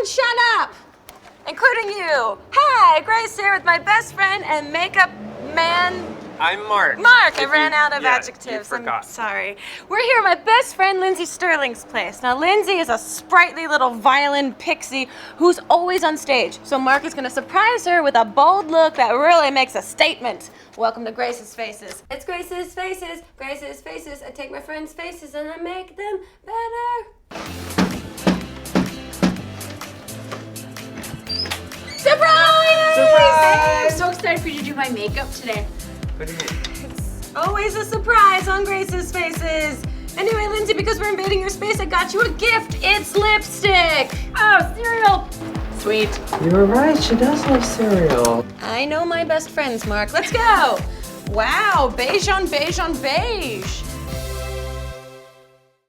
Everyone shut up! Including you. Hi, Grace here with my best friend and makeup man. I'm Mark. Mark, I ran out of adjectives. You forgot. I'm sorry. We're here at my best friend Lindsey Stirling's place. Now, Lindsey is a sprightly little violin pixie who's always on stage. So Mark is gonna surprise her with a bold look that really makes a statement. Welcome to Grace's Faces. It's Grace's Faces, Grace's Faces. I take my friends' faces and I make them better. Surprise! Hey, I'm so excited for you to do my makeup today. What do you mean? It's always a surprise on Grace's Faces. Anyway, Lindsey, because we're invading your space, I got you a gift. It's lipstick. Oh, cereal. Sweet. You were right, she does love cereal. I know my best friends, Mark. Let's go. Wow, beige on beige on beige.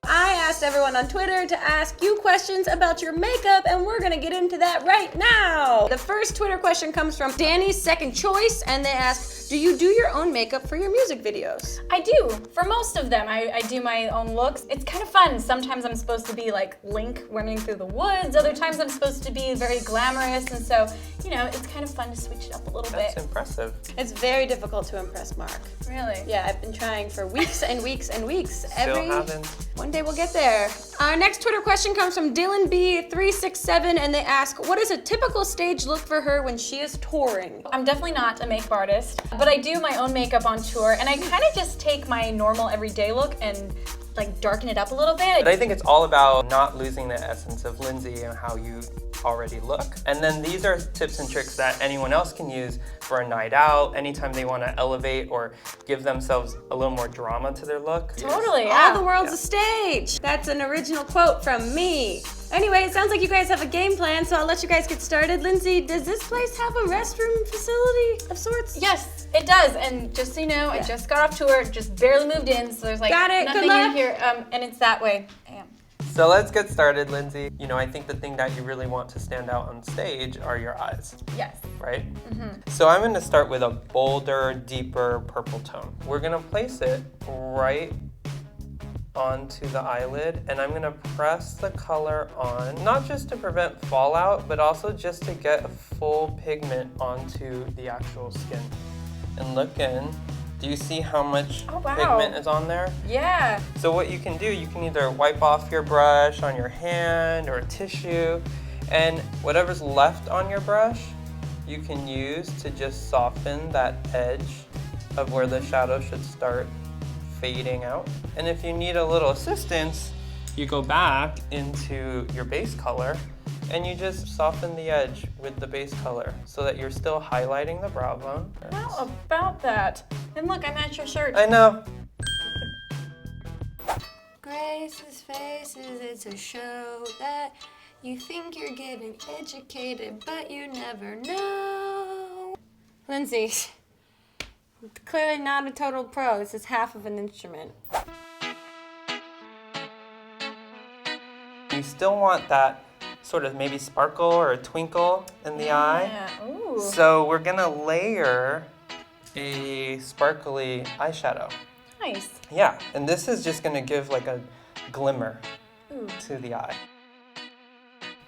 I asked everyone on Twitter to ask you questions about your makeup, and we're gonna get into that right now. The first Twitter question comes from Danny's Second Choice, and they ask, do you do your own makeup for your music videos? I do. For most of them, I do my own looks. It's kind of fun. Sometimes I'm supposed to be like Link running through the woods. Other times I'm supposed to be very glamorous, and so, you know, it's kind of fun to switch it up a little That's bit. impressive. It's very difficult to impress Mark. Really? Yeah, I've been trying for weeks and weeks and weeks. Still haven't. One day we'll get there. Our next Twitter question comes from Dylan B367, and they ask, what is a typical stage look for her when she is touring? I'm definitely not a makeup artist, but I do my own makeup on tour, and I kind of just take my normal everyday look and like darken it up a little bit. But I think it's all about not losing the essence of Lindsey and how you already look. And then these are tips and tricks that anyone else can use for a night out, anytime they want to elevate or give themselves a little more drama to their look. Totally, All yeah. the world's a stage. That's an original quote from me. Anyway, it sounds like you guys have a game plan, so I'll let you guys get started. Lindsey, does this place have a restroom facility of sorts? Yes, it does. And just so you know, I just got off tour, just barely moved in, so there's like Got it. nothing Good luck. in here, and it's that way. Damn. So let's get started, Lindsey. You know, I think the thing that you really want to stand out on stage are your eyes, Yes. right? So I'm gonna start with a bolder, deeper purple tone. We're gonna place it right onto the eyelid, and I'm gonna press the color on, not just to prevent fallout, but also just to get a full pigment onto the actual skin. And look in, do you see how much Oh, wow. pigment is on there? Yeah. So what you can do, you can either wipe off your brush on your hand or a tissue, and whatever's left on your brush, you can use to just soften that edge of where the shadow should start fading out. And if you need a little assistance, you go back into your base color and you just soften the edge with the base color so that you're still highlighting the brow bone. How about that? And look, I matched your shirt. I know. Grace's Faces, it's a show that you think you're getting educated, but you never know. Lindsey, clearly not a total pro. This is half of an instrument. You still want that sort of maybe sparkle or a twinkle in the eye. Yeah. Ooh. So we're gonna layer a sparkly eyeshadow. Nice. Yeah, and this is just gonna give like a glimmer Ooh. to the eye.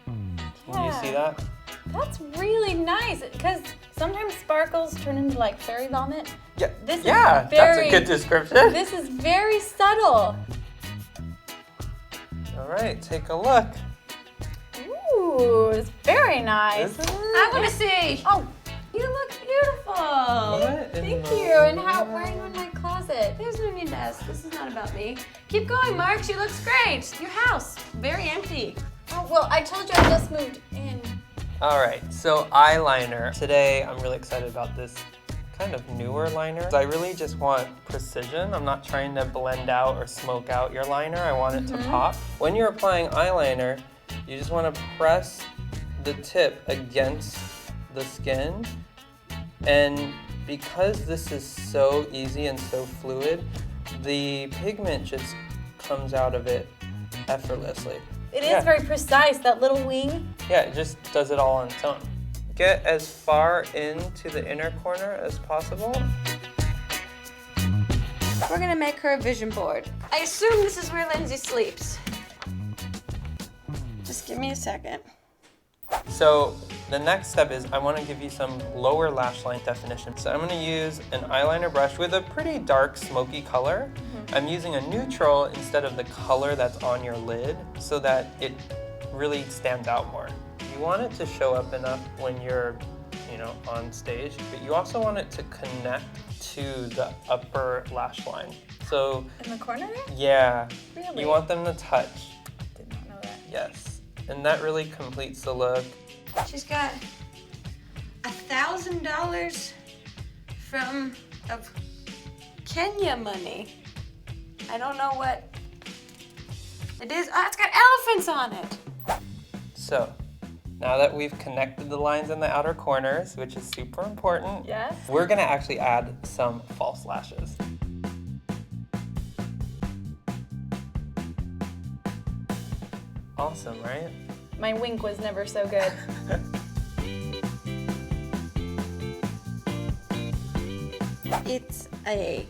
Can you see that? That's really nice, because sometimes sparkles turn into like fairy vomit. Yeah, This is that's very- a good description. This is very subtle. All right, take a look. Ooh, it's very nice. Isn't it? I want to see. Oh, You look beautiful. What in thank the you. And how? Where are you in my closet? There's no need to ask. This is not about me. Keep going, Mark. She looks great. Your house, very empty. Oh, well, I told you I just moved in. All right, so eyeliner. Today, I'm really excited about this kind of newer liner. I really just want precision. I'm not trying to blend out or smoke out your liner. I want it to pop. When you're applying eyeliner, you just want to press the tip against the skin. And because this is so easy and so fluid, the pigment just comes out of it effortlessly. It is very precise, that little wing. Yeah, it just does it all on its own. Get as far into the inner corner as possible. We're gonna make her a vision board. I assume this is where Lindsey sleeps. Just give me a second. So the next step is I want to give you some lower lash line definition. So I'm going to use an eyeliner brush with a pretty dark smoky color. I'm using a neutral instead of the color that's on your lid so that it really stands out more. You want it to show up enough when you're, on stage, but you also want it to connect to the upper lash line. So In the corner? yeah, Really? you want them to touch. Did not know that. Yes, and that really completes the look. She's got $1,000 from of Kenya money. I don't know what it is. Oh, it's got elephants on it. So, now that we've connected the lines in the outer corners, which is super important, Yes. we're gonna actually add some false lashes. Awesome, right? My wink was never so good. It's a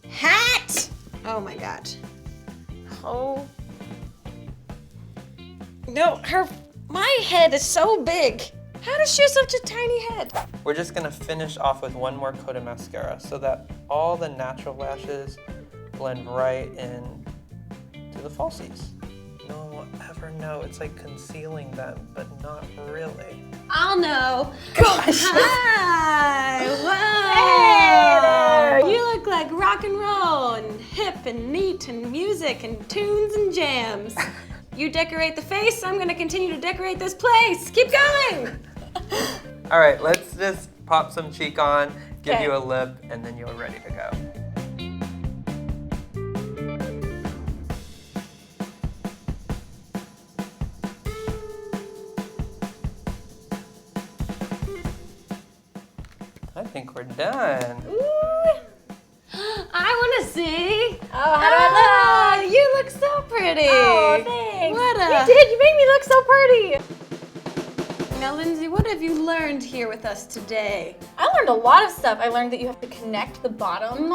hat. Oh my God. Oh. No, my head is so big. How does she have such a tiny head? We're just gonna finish off with one more coat of mascara so that all the natural lashes blend right in to the falsies. No one will ever know. It's like concealing them, but not really. I'll know. Gosh. Hi. Whoa. Hey there. You look like rock and roll and hip and neat and music and tunes and jams. You decorate the face, I'm gonna continue to decorate this place. Keep going. All right, let's just pop some cheek on, give Okay. you a lip, and then you're ready to go. I think we're done. I wanna see. Oh, how do I look? You look so pretty. Oh, thanks. What You did. You made me look so pretty. Now, Lindsay, what have you learned here with us today? I learned a lot of stuff. I learned that you have to connect the bottom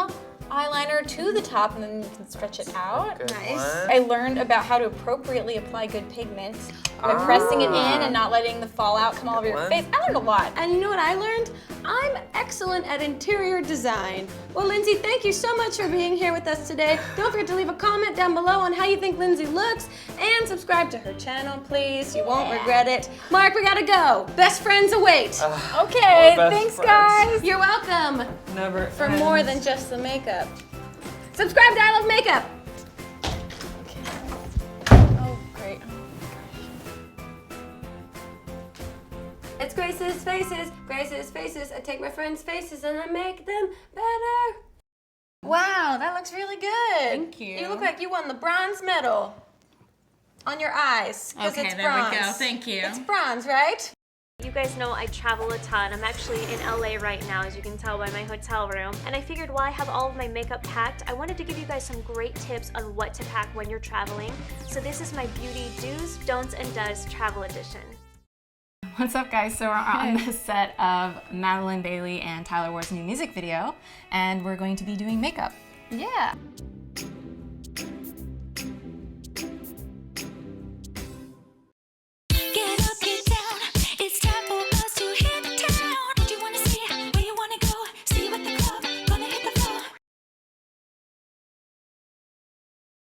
eyeliner to the top and then you can stretch it out. Good Nice. one. I learned about how to appropriately apply good pigment by pressing it in and not letting the fallout come all over your one. face. I learned a lot. And you know what I learned? I'm excellent at interior design. Well, Lindsay, thank you so much for being here with us today. Don't forget to leave a comment down below on how you think Lindsay looks and subscribe to her channel, please. You won't regret it. Mark, we gotta go. Best friends await. Okay, Our best thanks friends. guys. You're welcome. Never For more than just the makeup. Subscribe to I Love Makeup. Oh, great. It's Grace's faces, Grace's faces. I take my friends' faces and I make them better. Wow, that looks really good. Thank you. You look like you won the bronze medal on your eyes. 'Cause Okay, it's there we bronze. go. Thank you. It's bronze, right? You guys know I travel a ton. I'm actually in LA right now, as you can tell by my hotel room. And I figured while I have all of my makeup packed, I wanted to give you guys some great tips on what to pack when you're traveling. So this is my beauty do's, don'ts, and does travel edition. What's up, guys? So we're on the set of Madeline Bailey and Tyler Ward's new music video, and we're going to be doing makeup. Yeah.